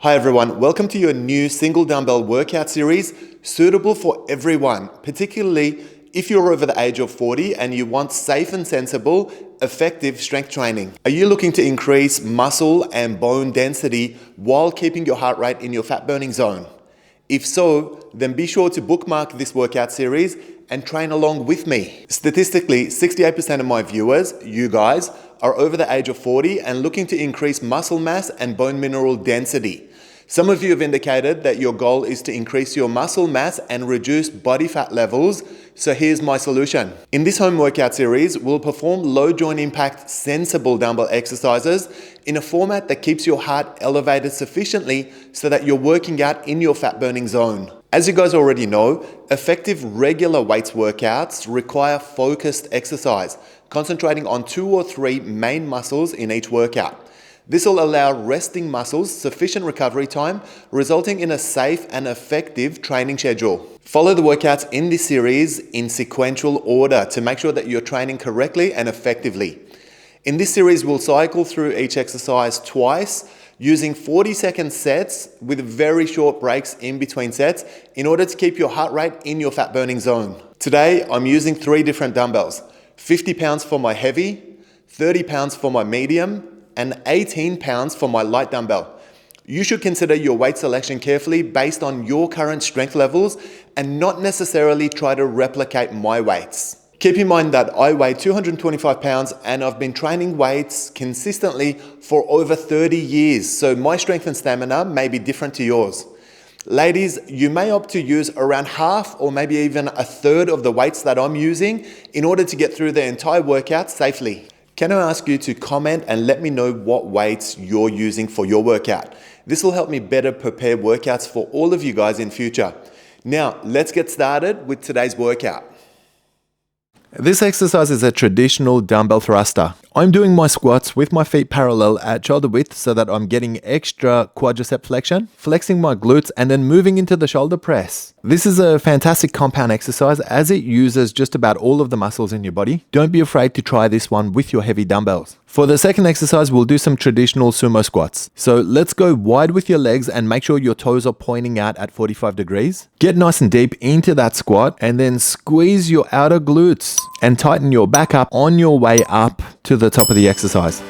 Hi everyone, welcome to your new single dumbbell workout series suitable for everyone, particularly if you're over the age of 40 and you want safe and sensible, effective strength training. Are you looking to increase muscle and bone density while keeping your heart rate in your fat burning zone? If so, then be sure to bookmark this workout series and train along with me. Statistically, 68% of my viewers, you guys, are over the age of 40 and looking to increase muscle mass and bone mineral density. Some of you have indicated that your goal is to increase your muscle mass and reduce body fat levels, so here's my solution. In this home workout series, we'll perform low joint impact sensible dumbbell exercises in a format that keeps your heart elevated sufficiently so that you're working out in your fat burning zone. As you guys already know, effective regular weights workouts require focused exercise, concentrating on 2 or 3 main muscles in each workout. This will allow resting muscles sufficient recovery time, resulting in a safe and effective training schedule. Follow the workouts in this series in sequential order to make sure that you're training correctly and effectively. In this series, we'll cycle through each exercise twice, using 40-second sets with very short breaks in between sets in order to keep your heart rate in your fat burning zone. Today, I'm using 3 different dumbbells, 50 pounds for my heavy, 30 pounds for my medium, and 18 pounds for my light dumbbell. You should consider your weight selection carefully based on your current strength levels and not necessarily try to replicate my weights. Keep in mind that I weigh 225 pounds and I've been training weights consistently for over 30 years, so my strength and stamina may be different to yours. Ladies, you may opt to use around half or maybe even a third of the weights that I'm using in order to get through the entire workout safely. Can I ask you to comment and let me know what weights you're using for your workout? This will help me better prepare workouts for all of you guys in future. Now, let's get started with today's workout. This exercise is a traditional dumbbell thruster. I'm doing my squats with my feet parallel at shoulder width so that I'm getting extra quadricep flexion, flexing my glutes, and then moving into the shoulder press. This is a fantastic compound exercise as it uses just about all of the muscles in your body. Don't be afraid to try this one with your heavy dumbbells. For the second exercise, we'll do some traditional sumo squats. So let's go wide with your legs and make sure your toes are pointing out at 45 degrees. Get nice and deep into that squat and then squeeze your outer glutes and tighten your back up on your way up to the top of the exercise.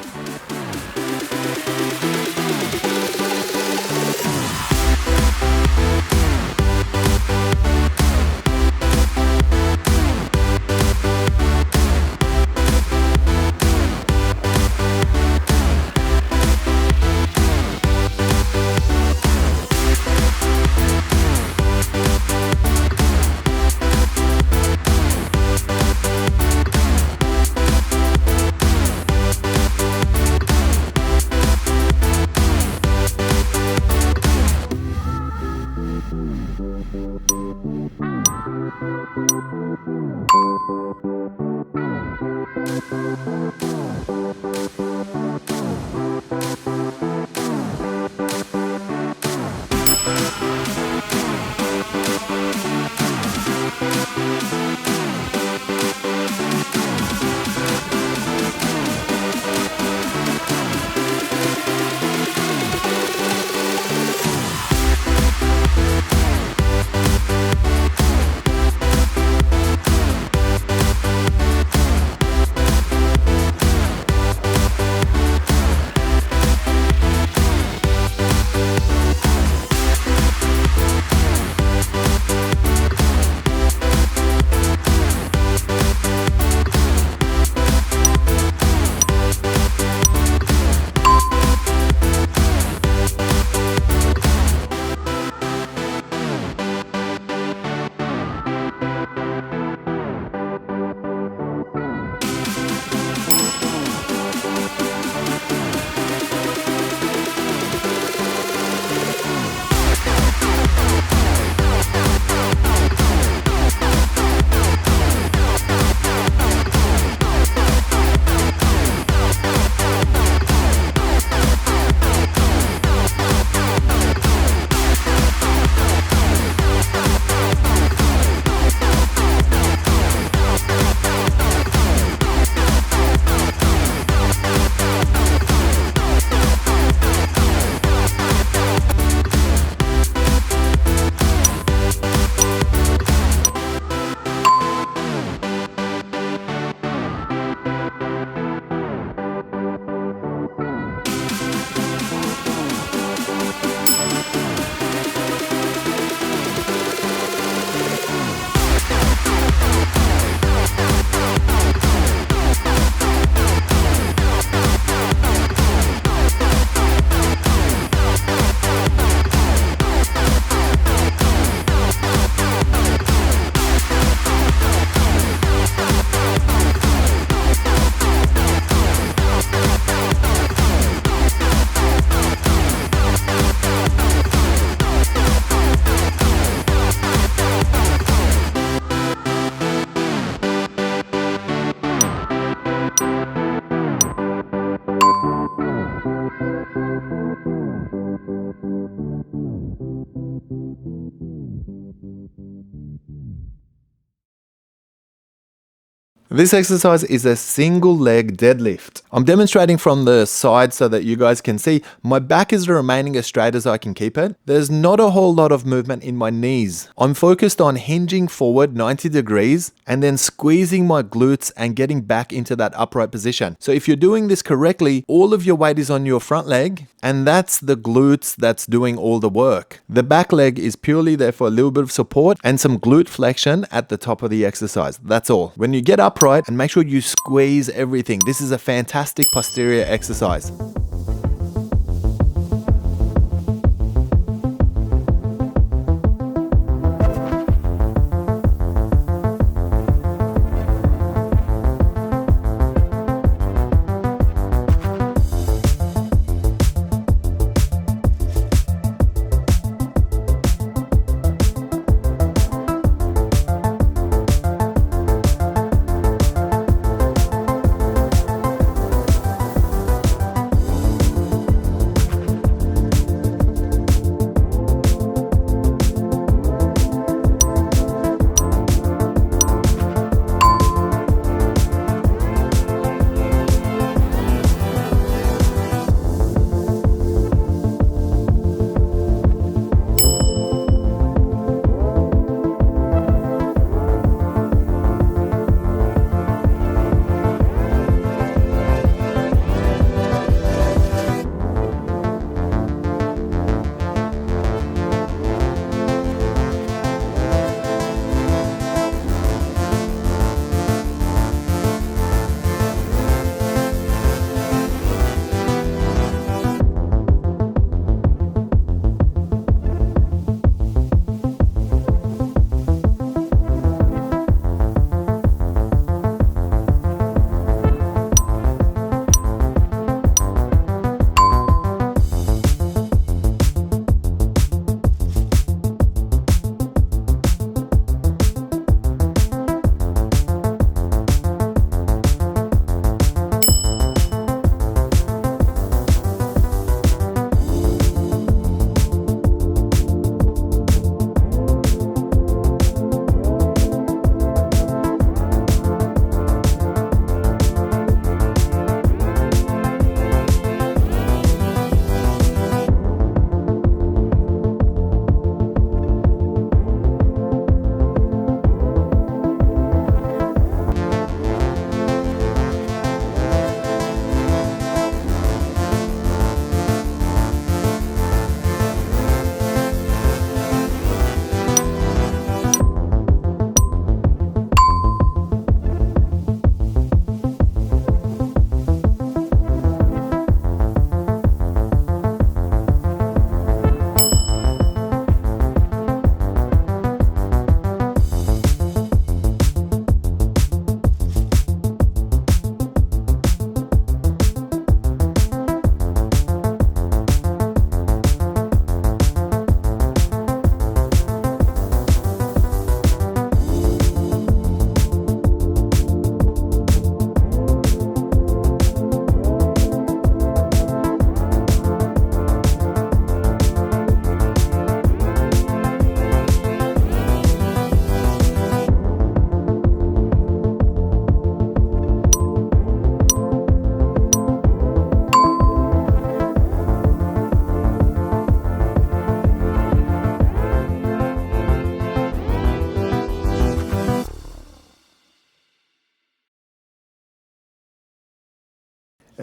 This exercise is a single leg deadlift. I'm demonstrating from the side so that you guys can see my back is remaining as straight as I can keep it. There's not a whole lot of movement in my knees. I'm focused on hinging forward 90 degrees and then squeezing my glutes and getting back into that upright position. So if you're doing this correctly, all of your weight is on your front leg, and that's the glutes that's doing all the work. The back leg is purely there for a little bit of support and some glute flexion at the top of the exercise. That's all. When you get upright, and make sure you squeeze everything. This is a fantastic posterior exercise.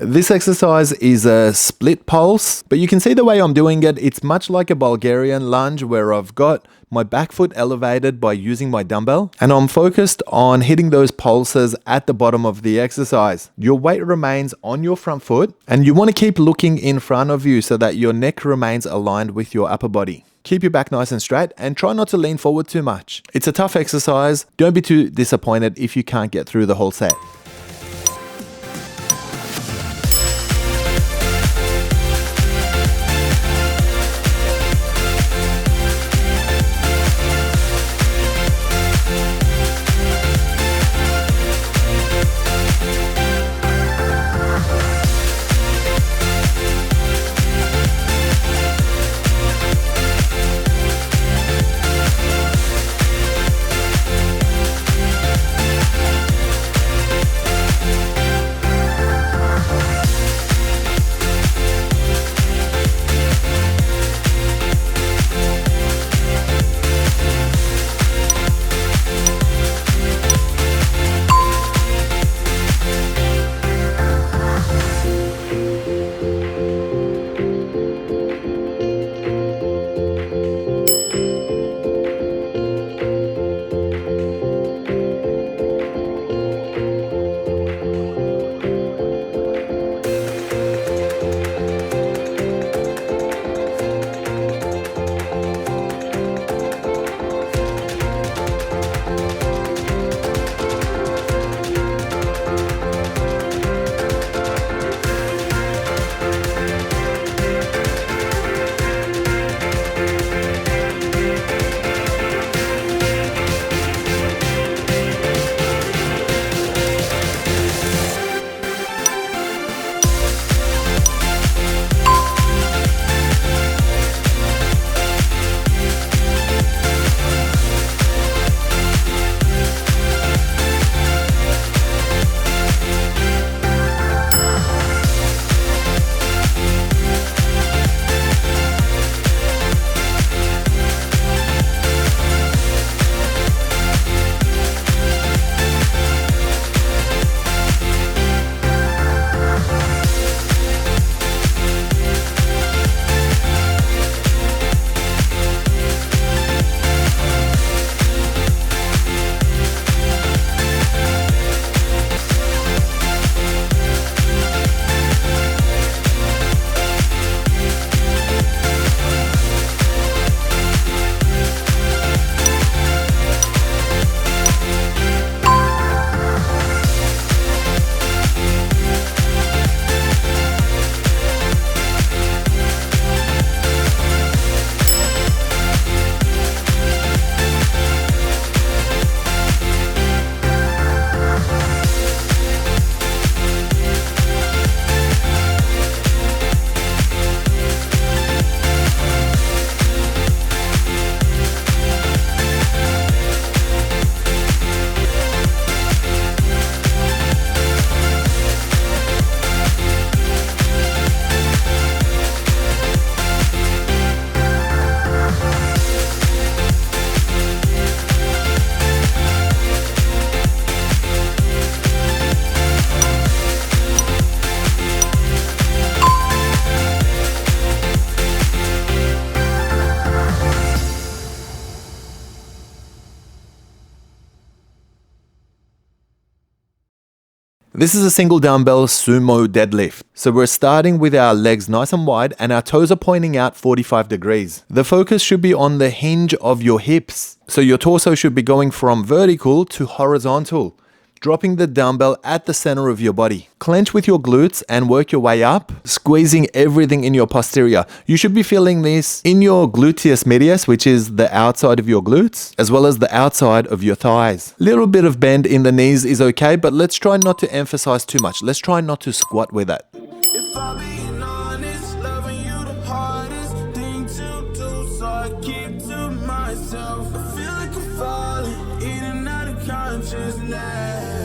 This exercise is a split pulse, but you can see the way I'm doing it. It's much like a Bulgarian lunge where I've got my back foot elevated by using my dumbbell, and I'm focused on hitting those pulses at the bottom of the exercise. Your weight remains on your front foot, and you want to keep looking in front of you so that your neck remains aligned with your upper body. Keep your back nice and straight and try not to lean forward too much. It's a tough exercise. Don't be too disappointed if you can't get through the whole set. This is a single dumbbell sumo deadlift. So we're starting with our legs nice and wide and our toes are pointing out 45 degrees. The focus should be on the hinge of your hips. So your torso should be going from vertical to horizontal, dropping the dumbbell at the center of your body. Clench with your glutes and work your way up, squeezing everything in your posterior. You should be feeling this in your gluteus medius, which is the outside of your glutes, as well as the outside of your thighs. Little bit of bend in the knees is okay, but let's try not to emphasize too much. Let's try not to squat with it. If I'm being honest, loving you the hardest thing to do, so I keep to myself. I feel like I'm falling in and out of consciousness.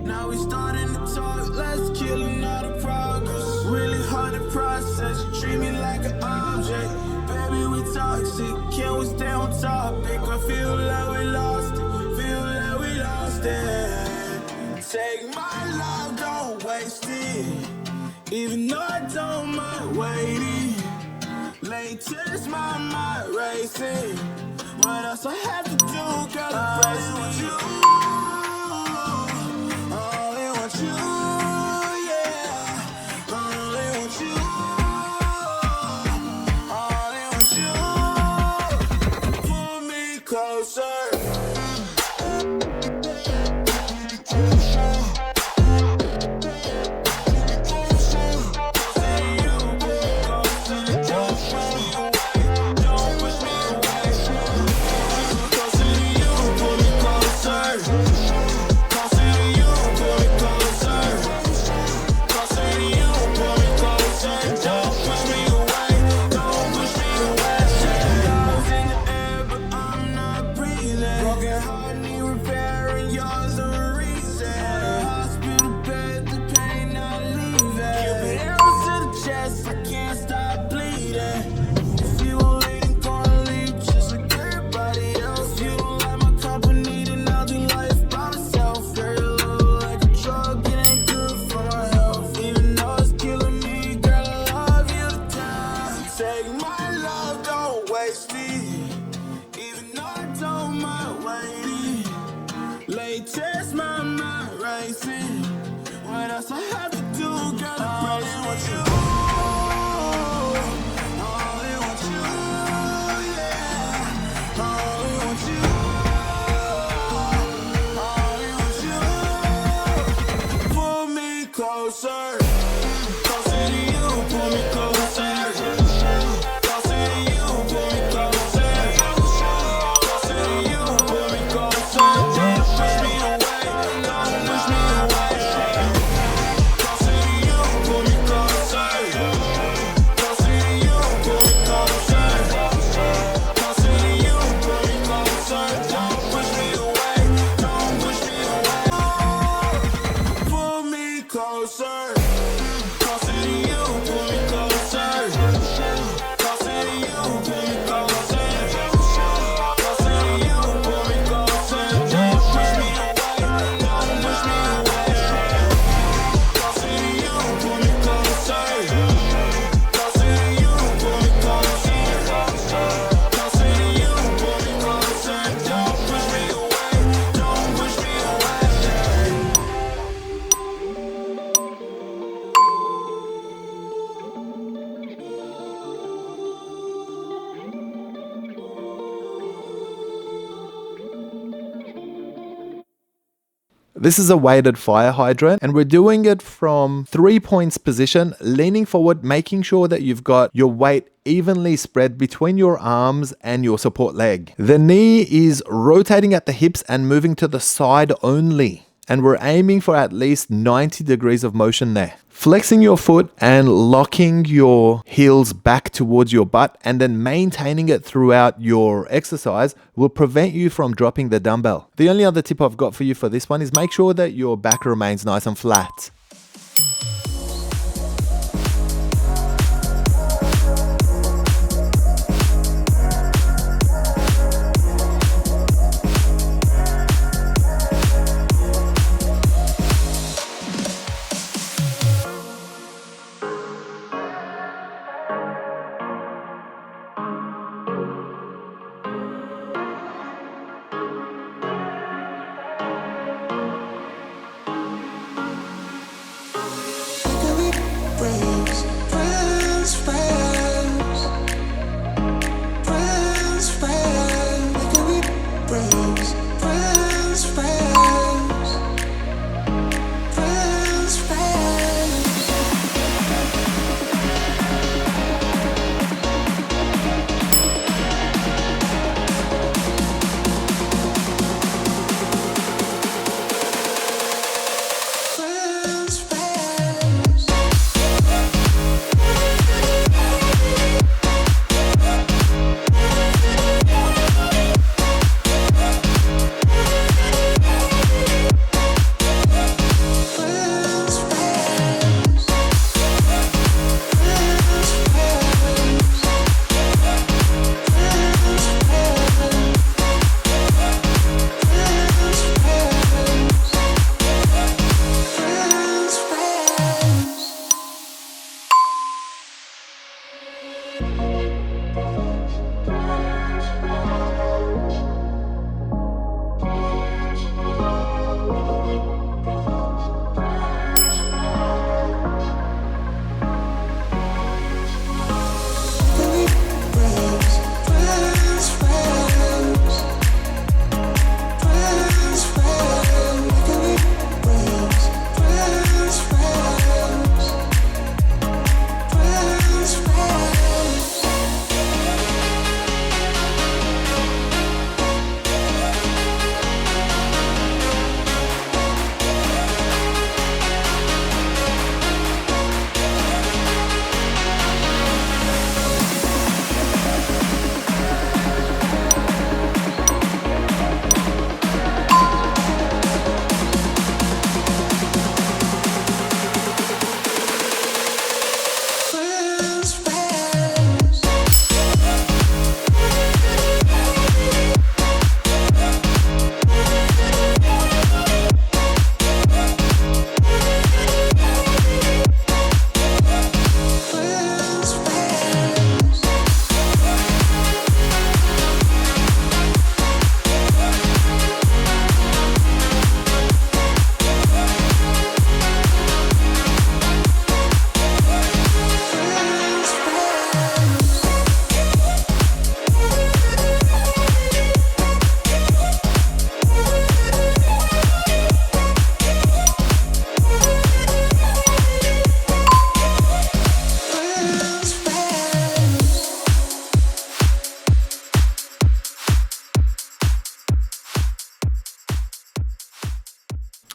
Now we starting to talk, let's kill another progress. Really hard to process, you treat me like an object. Baby, we toxic, can we stay on topic? I feel like we lost it, Take my love, don't waste it. Even though I don't mind waiting. Latest, my mind racing. What else I have to do, girl? I'm with you. Latest, my mind racing. What else I have to do, girl? I only want you. I only want you, yeah. I only want you. I only want you. Pull me closer. Closer to you, pull me closer. Closer to you, pull me closer. Closer to you, pull me closer. This is a weighted fire hydrant and we're doing it from 3 points position, leaning forward, making sure that you've got your weight evenly spread between your arms and your support leg. The knee is rotating at the hips and moving to the side only. And we're aiming for at least 90 degrees of motion there. Flexing your foot and locking your heels back towards your butt and then maintaining it throughout your exercise will prevent you from dropping the dumbbell. The only other tip I've got for you for this one is make sure that your back remains nice and flat.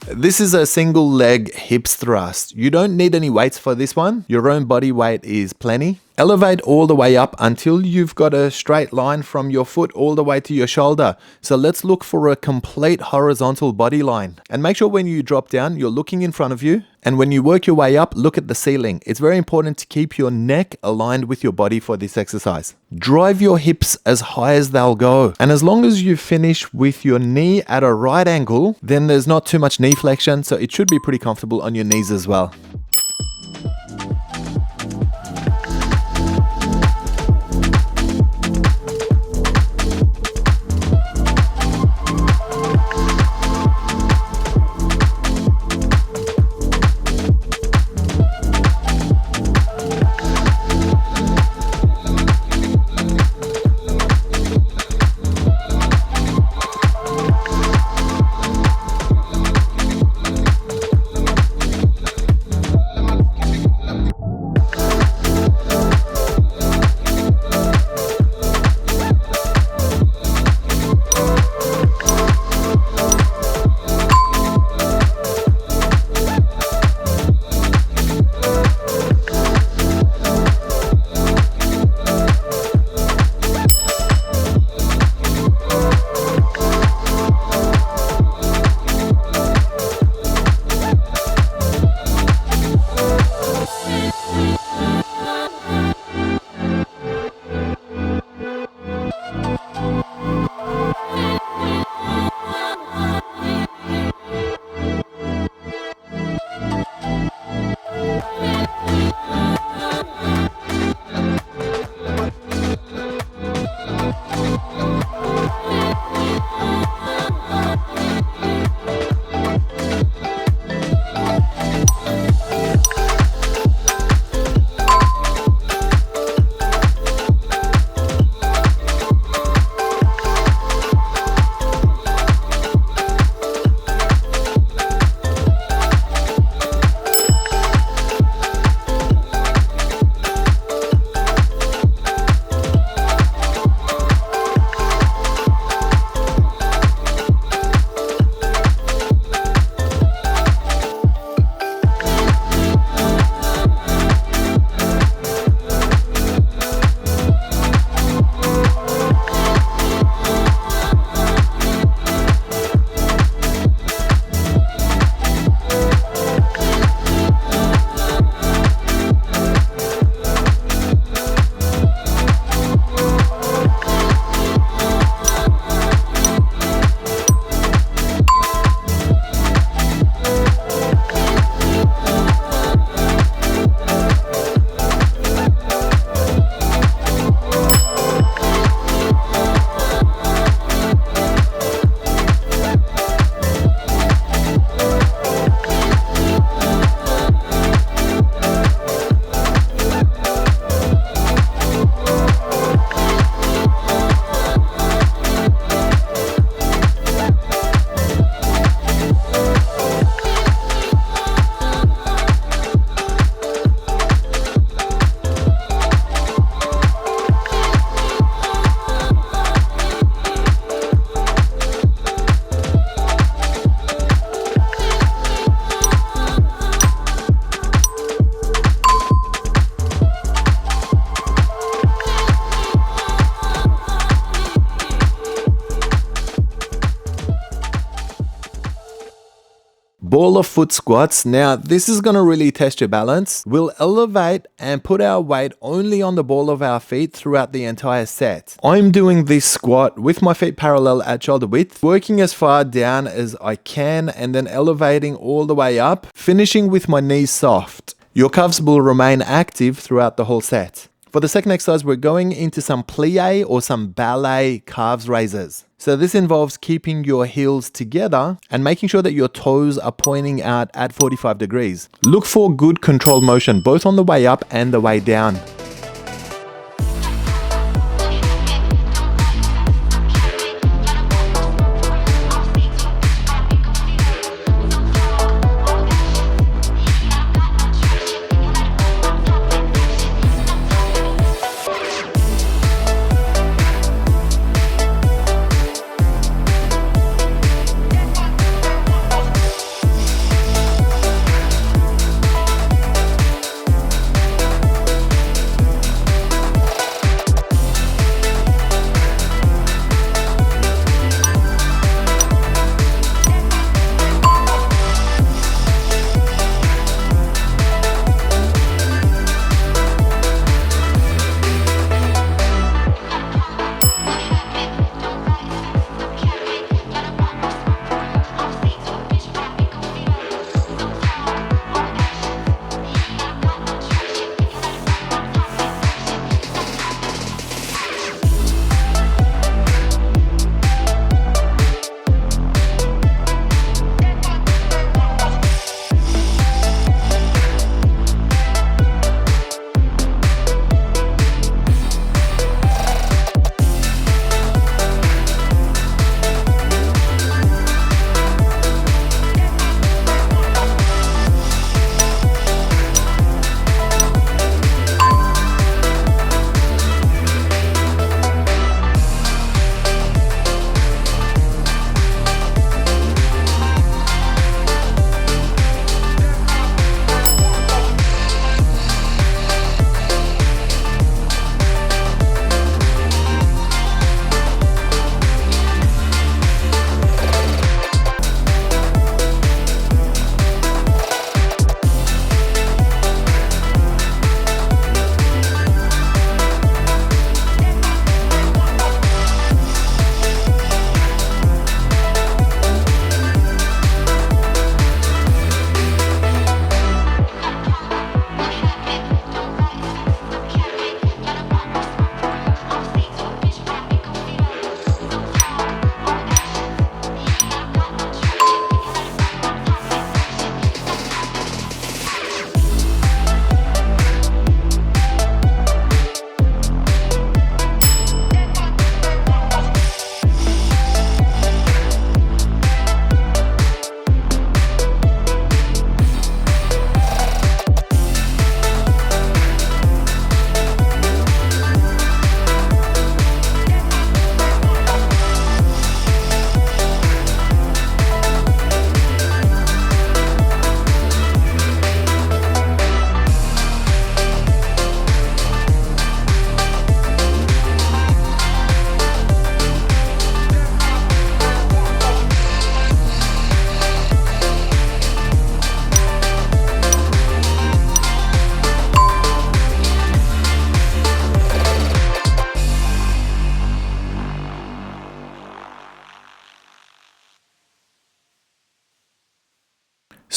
This is a single leg hips thrust. You don't need any weights for this one. Your own body weight is plenty. Elevate all the way up until you've got a straight line from your foot all the way to your shoulder. So let's look for a complete horizontal body line. And make sure when you drop down, you're looking in front of you. And when you work your way up, look at the ceiling. It's very important to keep your neck aligned with your body for this exercise. Drive your hips as high as they'll go. And as long as you finish with your knee at a right angle, then there's not too much knee flexion, so it should be pretty comfortable on your knees as well. Ball of foot squats. Now, this is going to really test your balance. We'll elevate and put our weight only on the ball of our feet throughout the entire set. I'm doing this squat with my feet parallel at shoulder width, working as far down as I can and then elevating all the way up, finishing with my knees soft. Your calves will remain active throughout the whole set. For the second exercise, we're going into some plie or some ballet calves raises. So this involves keeping your heels together and making sure that your toes are pointing out at 45 degrees. Look for good controlled motion, both on the way up and the way down.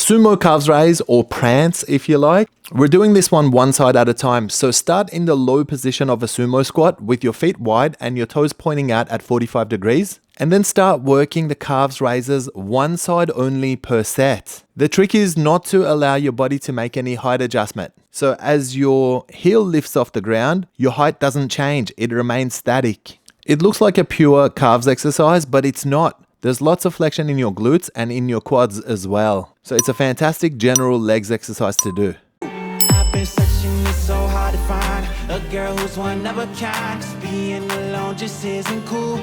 Sumo calves raise, or prance if you like. We're doing this one side at a time. So start in the low position of a sumo squat with your feet wide and your toes pointing out at 45 degrees. And then start working the calves raises one side only per set. The trick is not to allow your body to make any height adjustment. So as your heel lifts off the ground, your height doesn't change, it remains static. It looks like a pure calves exercise, but it's not. There's lots of flexion in your glutes and in your quads as well. So it's a fantastic general legs exercise to do. I've been searching, it's so hard to find a girl who's one of a kind. Just being alone just isn't cool.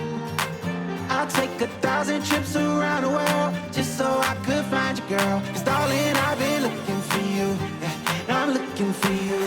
I'll take 1,000 trips around the world just so I could find you, girl. 'Cause darling, I've been looking for you. Yeah, I'm looking for you.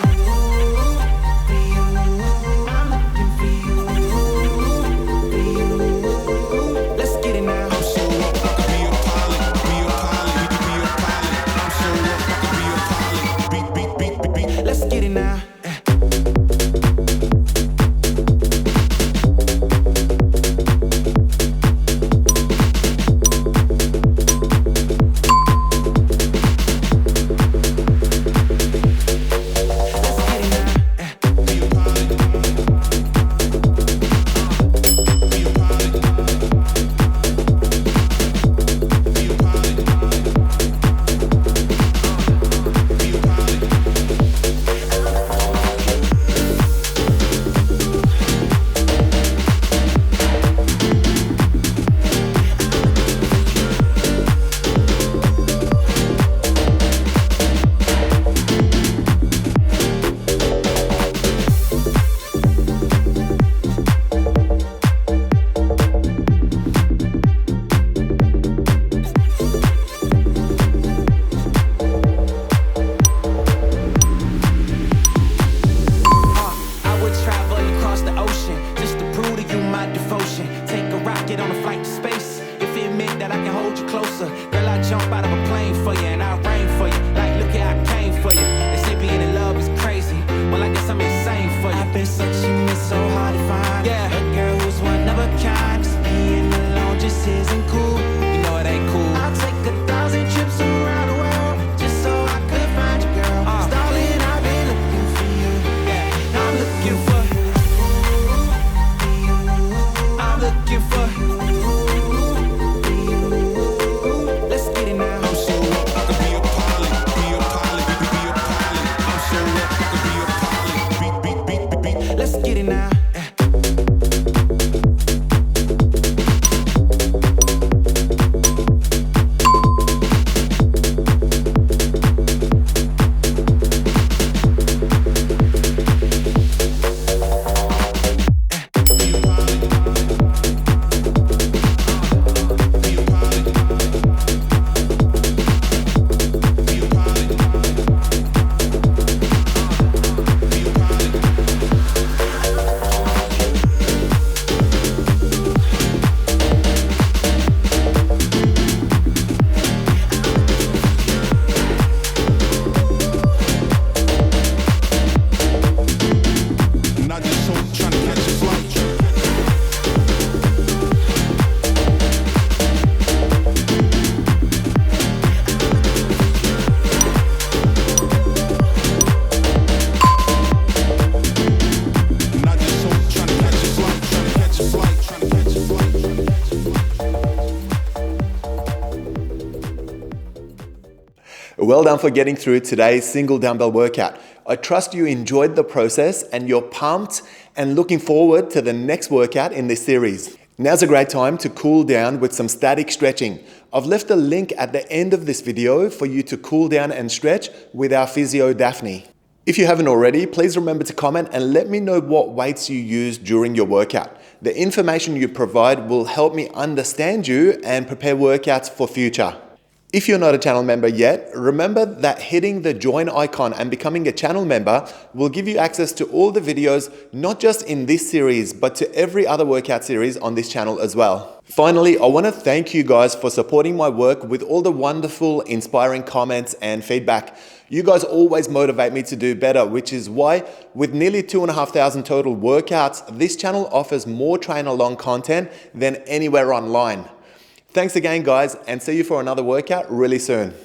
Well done for getting through today's single dumbbell workout. I trust you enjoyed the process and you're pumped and looking forward to the next workout in this series. Now's a great time to cool down with some static stretching. I've left a link at the end of this video for you to cool down and stretch with our physio Daphne. If you haven't already, please remember to comment and let me know what weights you use during your workout. The information you provide will help me understand you and prepare workouts for future. If you're not a channel member yet, remember that hitting the join icon and becoming a channel member will give you access to all the videos, not just in this series, but to every other workout series on this channel as well. Finally, I want to thank you guys for supporting my work with all the wonderful, inspiring comments and feedback. You guys always motivate me to do better, which is why with nearly 2,500 total workouts, this channel offers more train-along content than anywhere online. Thanks again, guys, and see you for another workout really soon.